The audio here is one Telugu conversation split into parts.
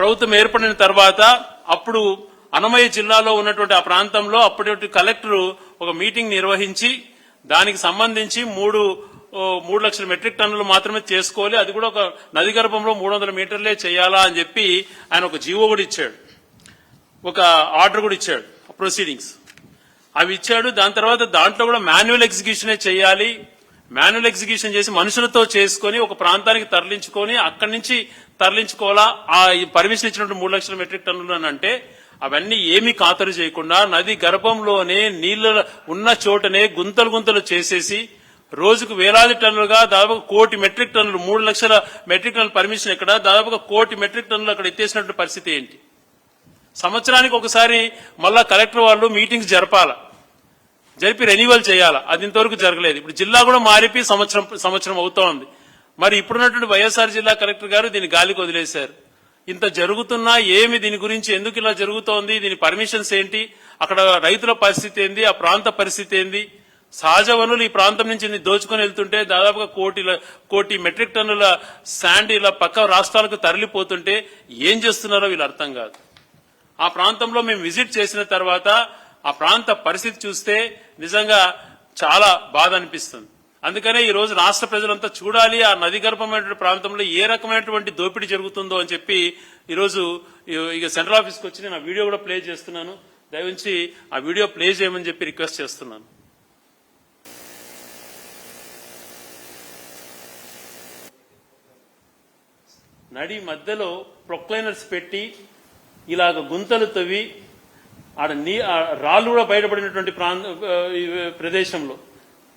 ప్రభుత్వం ఏర్పడిన తర్వాత అప్పుడు అన్నమయ్య జిల్లాలో ఉన్నటువంటి ఆ ప్రాంతంలో అప్పటి కలెక్టర్ ఒక మీటింగ్ నిర్వహించి దానికి సంబంధించి 3 లక్షల మెట్రిక్ టన్నులు మాత్రమే చేసుకోవాలి, అది కూడా ఒక నది గర్భంలో 300 మీటర్లే చేయాలా అని చెప్పి ఆయన ఒక జీవో కూడా ఇచ్చాడు, ఒక ఆర్డర్ కూడా ఇచ్చాడు, ప్రొసీడింగ్స్ అవి ఇచ్చాడు. దాని తర్వాత దాంట్లో కూడా మాన్యువల్ ఎగ్జిక్యూషనే చేయాలి, మాన్యువల్ ఎగ్జిక్యూషన్ చేసి మనుషులతో చేసుకుని ఒక ప్రాంతానికి తరలించుకొని అక్కడి నుంచి తరలించుకోవాలా. ఆ పర్మిషన్ ఇచ్చినట్టు 3 లక్షల మెట్రిక్ టన్నులు అని అంటే అవన్నీ ఏమీ ఖాతరు చేయకుండా నది గర్భంలోనే నీళ్లు ఉన్న చోటనే గుంతలు చేసేసి రోజుకు వేలాది టన్నులుగా దాదాపు 1 కోటి మెట్రిక్ టన్నులు 3 లక్షల మెట్రిక్ టన్నుల పర్మిషన్ ఇక్కడ దాదాపుగా 1 కోటి మెట్రిక్ టన్నులు అక్కడ ఎత్తేసినట్టు పరిస్థితి ఏంటి? సంవత్సరానికి ఒకసారి మళ్ళా కలెక్టర్ వాళ్ళు మీటింగ్స్ జరిపి రెన్యువల్ చేయాలా, అది ఇంతవరకు జరగలేదు. ఇప్పుడు జిల్లా కూడా మారిపి సంవత్సరం అవుతోంది. మరి ఇప్పుడున్నటువంటి వైఎస్ఆర్ జిల్లా కలెక్టర్ గారు దీన్ని గాలికి వదిలేశారు. ఇంత జరుగుతున్నా ఏమి దీని గురించి ఎందుకు ఇలా జరుగుతోంది, దీని పర్మిషన్స్ ఏంటి, అక్కడ రైతుల పరిస్థితి ఏంది, ఆ ప్రాంత పరిస్థితి ఏంది, సహజ వనరులు ఈ ప్రాంతం నుంచి దోచుకొని వెళ్తుంటే దాదాపుగా 1 కోటి మెట్రిక్ టన్నుల శాండ్ ఇలా పక్క రాష్ట్రాలకు తరలిపోతుంటే ఏం చేస్తున్నారో వీళ్ళు అర్థం కాదు. ఆ ప్రాంతంలో మేము విజిట్ చేసిన తర్వాత ఆ ప్రాంత పరిస్థితి చూస్తే నిజంగా చాలా బాధ అనిపిస్తుంది. అందుకనే ఈ రోజు రాష్ట్ర ప్రజలంతా చూడాలి ఆ నది గర్భమైనటువంటి ప్రాంతంలో ఏ రకమైనటువంటి దోపిడీ జరుగుతుందో అని చెప్పి ఈరోజు ఇక సెంట్రల్ ఆఫీస్కి వచ్చి నేను ఆ వీడియో కూడా ప్లే చేస్తున్నాను. దయవుంచి ఆ వీడియో ప్లే చేయమని చెప్పి రిక్వెస్ట్ చేస్తున్నాను. నడి మధ్యలో ప్రొక్లైనర్స్ పెట్టి ఇలాగ గుంతలు తవ్వి ఆడ రాళ్లు కూడా బయటపడినటువంటి ప్రదేశంలో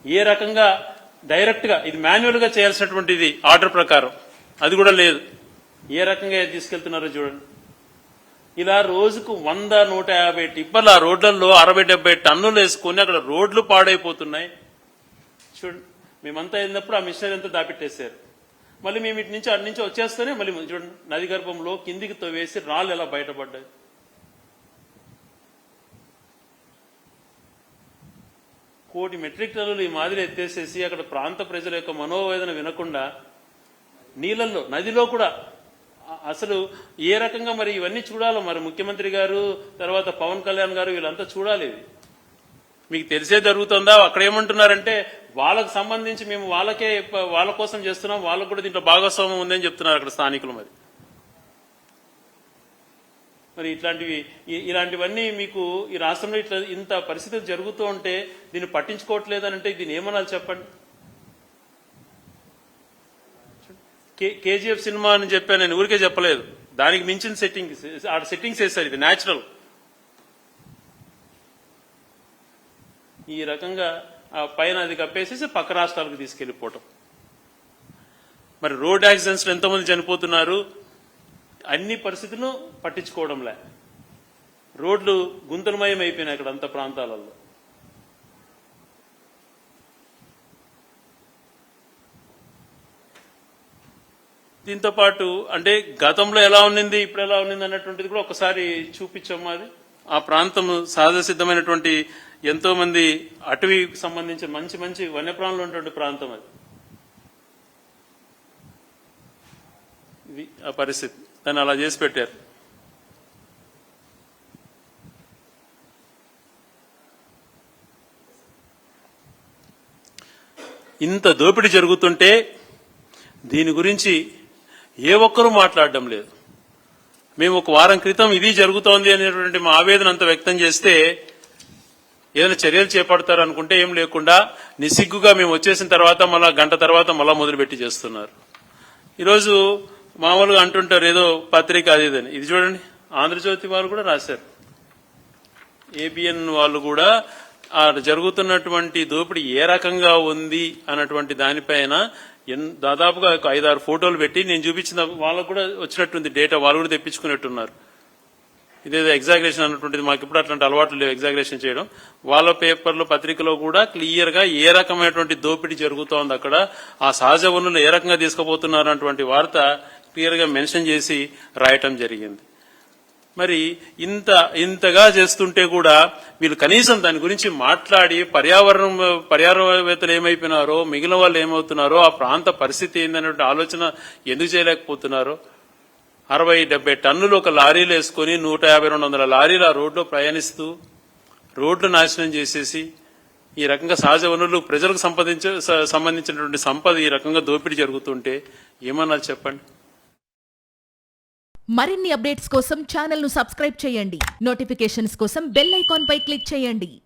ఏ రకంగా డైరెక్ట్ గా ఇది మాన్యువల్ గా చేయాల్సినటువంటిది ఆర్డర్ ప్రకారం అది కూడా లేదు. ఏ రకంగా తీసుకెళ్తున్నారో చూడండి. ఇలా రోజుకు 100-150 టిప్పర్లు ఆ రోడ్లలో 60-70 టన్నులు వేసుకుని అక్కడ రోడ్లు పాడైపోతున్నాయి. చూడండి, మేమంతా వెళ్ళినప్పుడు ఆ మిషనరీ అంతా దాపెట్టేశారు. మళ్ళీ మేము ఇటు నుంచి అటు నుంచి వచ్చేస్తేనే మళ్ళీ చూడండి నది గర్భంలో కిందికి తవ్వేసి రాళ్ళు ఎలా బయటపడ్డాయి. 1 కోటి మెట్రిక్ టన్నులు ఈ మాదిరి ఎత్తేసేసి అక్కడ ప్రాంత ప్రజల యొక్క మనోవేదన వినకుండా నీళ్లలో నదిలో కూడా అసలు ఏ రకంగా మరి ఇవన్నీ చూడాలో మరి ముఖ్యమంత్రి గారు తర్వాత పవన్ కళ్యాణ్ గారు వీళ్ళంతా చూడాలి. మీకు తెలిసే జరుగుతుందా? అక్కడ ఏమంటున్నారంటే వాళ్ళకు సంబంధించి మేము వాళ్ళ కోసం చేస్తున్నాం, వాళ్ళకు కూడా దీంట్లో భాగస్వామ్యం ఉందని చెప్తున్నారు అక్కడ స్థానికులు. మరి ఇలాంటివన్నీ మీకు ఈ రాష్ట్రంలో ఇంత పరిస్థితులు జరుగుతూ ఉంటే దీన్ని పట్టించుకోవట్లేదనంటే దీన్ని ఏమనాలి చెప్పండి. కేజీఎఫ్ సినిమా అని చెప్పాను, నేను ఊరికే చెప్పలేదు, దానికి మించిన సెట్టింగ్స్ వేశారు. ఇది న్యాచురల్. ఈ రకంగా పైన అది కప్పేసేసి పక్క రాష్ట్రాలకు తీసుకెళ్లిపోవటం. మరి రోడ్ యాక్సిడెంట్స్ లో ఎంతోమంది చనిపోతున్నారు, అన్ని పరిస్థితులను పట్టించుకోవడంలే. రోడ్లు గుంతలమయం అయిపోయినాయి అక్కడ అంత ప్రాంతాలలో. దీంతో పాటు అంటే గతంలో ఎలా ఉన్నింది ఇప్పుడు ఎలా ఉన్నింది అన్నటువంటిది కూడా ఒకసారి చూపించాము. అది ఆ ప్రాంతం సహజ సిద్ధమైనటువంటి ఎంతో మంది అటవీకి సంబంధించిన మంచి వన్యప్రాణులు ఉన్నటువంటి ప్రాంతం అది. ఇది ఆ పరిస్థితి, దాన్ని అలా చేసి పెట్టారు. ఇంత దోపిడీ జరుగుతుంటే దీని గురించి ఏ ఒక్కరూ మాట్లాడడం లేదు. మేము ఒక వారం క్రితం ఇది జరుగుతోంది అనేటువంటి మా ఆవేదన అంతా వ్యక్తం చేస్తే ఏదైనా చర్యలు చేపడతారు అనుకుంటే ఏం లేకుండా నిస్సిగ్గుగా మేము వచ్చేసిన తర్వాత మళ్ళా గంట తర్వాత మళ్ళా మొదలుపెట్టి చేస్తున్నారు. ఈరోజు మామూలుగా అంటుంటారు ఏదో పత్రిక అది ఇదని. ఇది చూడండి, ఆంధ్రజ్యోతి వాళ్ళు కూడా రాశారు, ఏబిఎన్ వాళ్ళు కూడా జరుగుతున్నటువంటి దోపిడీ ఏ రకంగా ఉంది అన్నటువంటి దానిపైన దాదాపుగా 5-6 ఫోటోలు పెట్టి నేను చూపించిన వాళ్ళకు కూడా వచ్చినట్టుంది డేటా, వాళ్ళు కూడా తెప్పించుకున్నట్టున్నారు. ఇదేదో ఎగ్జాగరేషన్ అన్నటువంటిది మాకు ఇప్పుడు అట్లాంటి అలవాట్లు లేవు ఎగ్జాగరేషన్ చేయడం. వాళ్ళ పేపర్లో పత్రికలో కూడా క్లియర్ గా ఏ రకమైనటువంటి దోపిడీ జరుగుతోంది, అక్కడ ఆ సహజ వనరులు ఏ రకంగా తీసుకుపోతున్నారు అన్నటువంటి వార్త క్లియర్ గా మెన్షన్ చేసి రాయటం జరిగింది. మరి ఇంతగా చేస్తుంటే కూడా వీళ్ళు కనీసం దాని గురించి మాట్లాడి పర్యావరణవేత్తలు ఏమైపోయినారో మిగిలిన వాళ్ళు ఏమవుతున్నారో ఆ ప్రాంత పరిస్థితి ఏందనే ఆలోచన ఎందుకు చేయలేకపోతున్నారో 60-70 టన్నులు ఒక లారీలు వేసుకొని 150-200 లారీలు ఆ రోడ్లో ప్రయాణిస్తూ రోడ్లు నాశనం చేసేసి ఈ రకంగా సహజ వనరులు ప్రజలకు సంబంధించినటువంటి సంపద ఈ రకంగా దోపిడీ జరుగుతుంటే ఏమన్నా చెప్పండి. మరిన్ని అప్డేట్స్ కోసం ఛానల్ ను సబ్స్క్రైబ్ చేయండి. నోటిఫికేషన్స్ కోసం బెల్ ఐకాన్ పై క్లిక్ చేయండి.